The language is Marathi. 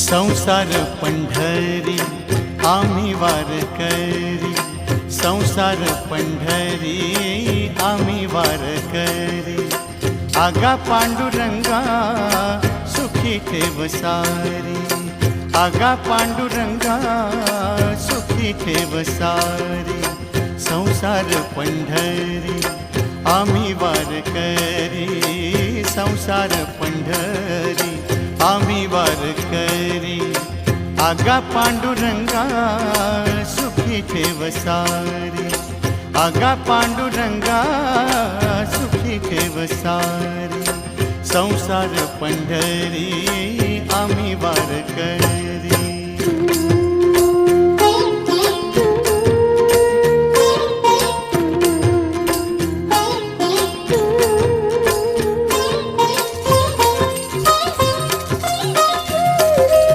संसार पंढरी आम्ही वारकरी, संसार पंढरी आम्ही वारकरी। आगा पांडुरंगा सुखी ठेव सारी, आगा पांडुरंगा सुखी ठेव सारी। संसार पंढरी आम्ही वारकरी, संसार पंढरी आम्ही वारकरी। आगा पांडुरंगा सुखी ठेव सारी, आगा पांडुरंगा सुखी ठेव सारी। संसार पंढरी आम्ही वारकरी।